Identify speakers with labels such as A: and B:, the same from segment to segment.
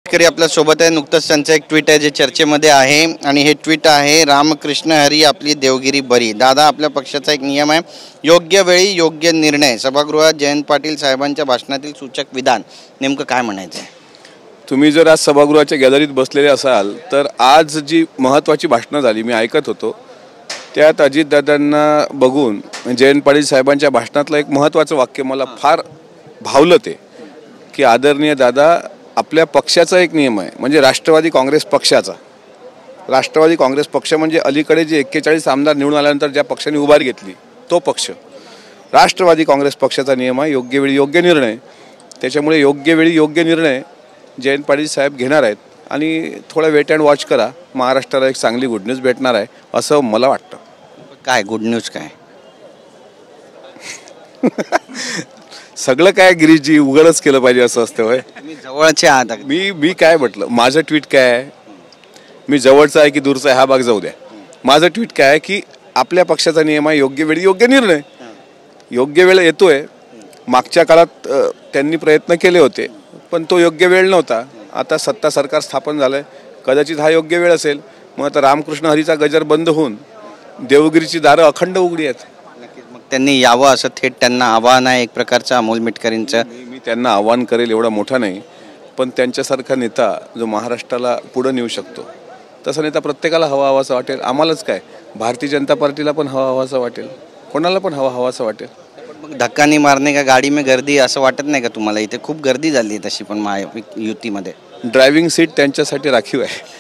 A: शेतकरी आपल्या सोबत आहे। नुकतंच त्यांचं एक ट्विट आहे जे चर्चेमध्ये आहे आणि हे ट्विट आहे, रामकृष्ण हरी आपली देवगिरी बरी। दादा, आपल्या पक्षाचा एक नियम आहे, योग्य वेळी योग्य निर्णय। सभागृहात जयंत पाटील साहेबांच्या भाषणातील सूचक विधान, नेमकं काय म्हणायचं आहे?
B: तुम्ही जर आज सभागृहाच्या गॅलरीत बसलेले असाल तर आज जी महत्त्वाची भाषणं झाली मी ऐकत होतो, त्यात अजितदादांना बघून जयंत पाटील साहेबांच्या भाषणातलं एक महत्त्वाचं वाक्य मला फार भावलं, ते की आदरणीय दादा, आपल्या पक्षाचा एक नियम आहे, म्हणजे राष्ट्रवादी काँग्रेस पक्षाचा। राष्ट्रवादी काँग्रेस पक्ष म्हणजे अलीकडे जे 41 आमदार निवडून आल्यानंतर ज्या पक्षाने उभारी घेतली तो पक्ष। राष्ट्रवादी काँग्रेस पक्षाचा नियम आहे योग्य वेळी योग्य निर्णय। त्याच्यामुळे योग्य वेळी योग्य निर्णय जयंत पाटील साहेब घेणार आहेत आणि थोडा वेट अँड वॉच करा, महाराष्ट्राला एक चांगली गुड न्यूज भेटणार आहे असं मला वाटतं।
A: काय गुड न्यूज काय?
B: सगळं काय गिरीशजी उघडच केलं पाहिजे असं असतं होय?
A: मी जवळचे आहात।
B: मी काय म्हटलं, माझं ट्विट काय आहे, मी जवळचा आहे की दूरचा आहे हा भाग जाऊ द्या। माझं ट्विट काय आहे की आपल्या पक्षाचा नियम आहे योग्य वेळी योग्य निर्णय। योग्य वेळ येतोय, मागच्या काळात त्यांनी प्रयत्न केले होते पण तो योग्य वेळ नव्हता। आता सत्ता सरकार स्थापन झालंय, कदाचित हा योग्य वेळ असेल। मग आता रामकृष्ण हरीचा गजर बंद होऊन देवगिरीची दारं अखंड उघडी आहेत।
A: मग त्यांनी यावं असं थेट त्यांना आव्हान आहे एक प्रकारचं अमोल मिटकरींचं।
B: मी त्यांना आव्हान करेल एवढा मोठा नाही, पण त्यांच्यासारखा नेता जो महाराष्ट्राला पुढे नेऊ शकतो तसा नेता प्रत्येकाला हवासा वाटेल। आम्हालाच काय, भारतीय जनता पार्टीला पण हवासा वाटेल, कोणाला पण हवासा वाटेल।
A: मग धक्का नाही मारणे का गाडी में गर्दी असं वाटत नाही का तुम्हाला? इथे खूप गर्दी झाली आहे तशी पण युतीमध्ये।
B: ड्रायव्हिंग सीट त्यांच्यासाठी राखीव आहे।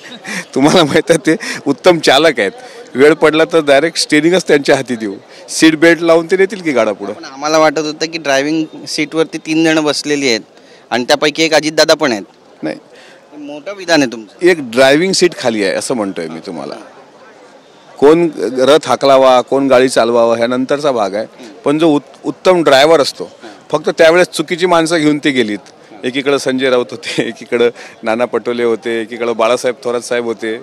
B: तुम्हाला माहिती आहे ते उत्तम चालक आहेत, वेळ पडला तर डायरेक्ट स्टेरिंगच त्यांच्या हाती देऊ, सीट बेल्ट लावून ते नेतील की गाडा पुढे।
A: आम्हाला वाटत होतं की ड्रायव्हिंग सीटवरती 3 जण बसलेली आहेत आणि त्यापैकी एक अजितदादा पण आहेत।
B: नाही,
A: मोठं विधान आहे तुमचं।
B: एक ड्रायव्हिंग सीट खाली आहे असं म्हणतोय मी तुम्हाला। कोण रथ हाकलावा, कोण गाडी चालवावा ह्या नंतरचा भाग आहे, पण जो उत्तम ड्रायव्हर असतो, फक्त त्यावेळेस चुकीची माणसं घेऊन ते गेलीत। एकीकडे संजय राऊत होते, एकीकडे नाना पटोले होते, एकीकडे बाळासाहेब थोरात साहेब होते।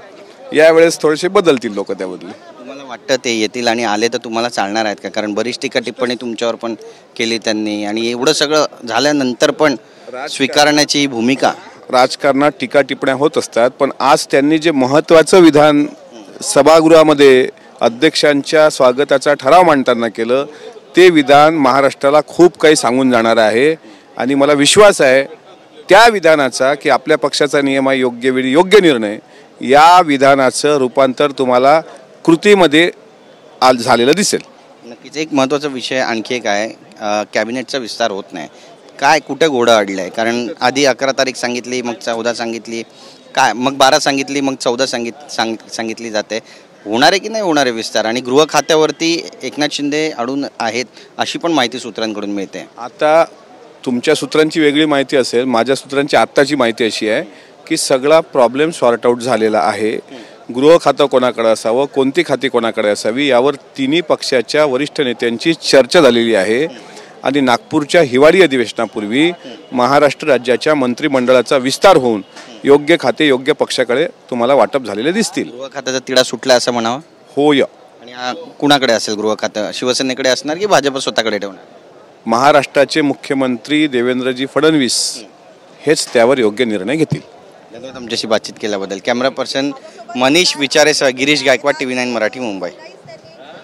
B: यावेळेस थोडेसे बदलतील लोक त्याबद्दल।
A: तुम्हाला वाटतं ते येतील आणि आले तर तुम्हाला चालणार आहेत का? कारण बरीच टीका टिप्पणी तुमच्यावर पण केली त्यांनी आणि एवढं सगळं झाल्यानंतर पण स्वीकारण्याची भूमिका।
B: राजकारणात टीका टिप्पण्या होत असतात, पण आज त्यांनी जे महत्त्वाचं विधान सभागृहामध्ये अध्यक्षांच्या स्वागताचा ठराव मांडताना केलं, ते विधान महाराष्ट्राला खूप काही सांगून जाणार आहे। आणि मला विश्वास आहे त्या विधानाचा की आपल्या पक्षाचा नियम आहे योग्य वेळी योग्य निर्णय, या विधानाचं रूपांतर तुम्हाला कृतीमध्ये आज झालेलं दिसेल।
A: नक्कीच एक महत्त्वाचा विषय आणखी एक आहे, कॅबिनेटचा विस्तार होत नाही, काय कुठे घोडं अडलं आहे? कारण आधी 11 तारीख सांगितली, मग 14 सांगितली, काय मग 12 सांगितली, मग 14 सांगितली जाते। होणार आहे की नाही होणार आहे विस्तार? आणि गृह खात्यावरती एकनाथ शिंदे अडून आहेत अशी पण माहिती सूत्रांकडून मिळते।
B: आता तुमच्या सूत्रांची वेगळी माहिती असेल, माझ्या सूत्रांची आत्ताची माहिती अशी आहे की सगळा प्रॉब्लेम सॉर्ट आऊट झालेला आहे। गृह खातं कोणाकडे असावं, कोणती खाती कोणाकडे असावी यावर तिन्ही पक्षाच्या वरिष्ठ नेत्यांची चर्चा झालेली आहे आणि नागपूरच्या हिवाळी अधिवेशनापूर्वी महाराष्ट्र राज्याच्या मंत्रिमंडळाचा विस्तार होऊन योग्य खाते योग्य पक्षाकडे तुम्हाला वाटप झालेले दिसतील।
A: गृह खात्याचा तिढा सुटला असं म्हणावं?
B: होय।
A: आणि कुणाकडे असेल गृह खातं? शिवसेनेकडे असणार की भाजप स्वतःकडे ठेवणार?
B: महाराष्ट्राचे मुख्यमंत्री देवेंद्रजी फडणवीस हेच त्यावर योग्य निर्णय घेतील।
A: धन्यवाद आमच्याशी बातचीत केल्याबद्दल। कॅमेरा पर्सन मनीष विचारेसह गिरीश गायकवाड, TV9 मराठी, मुंबई।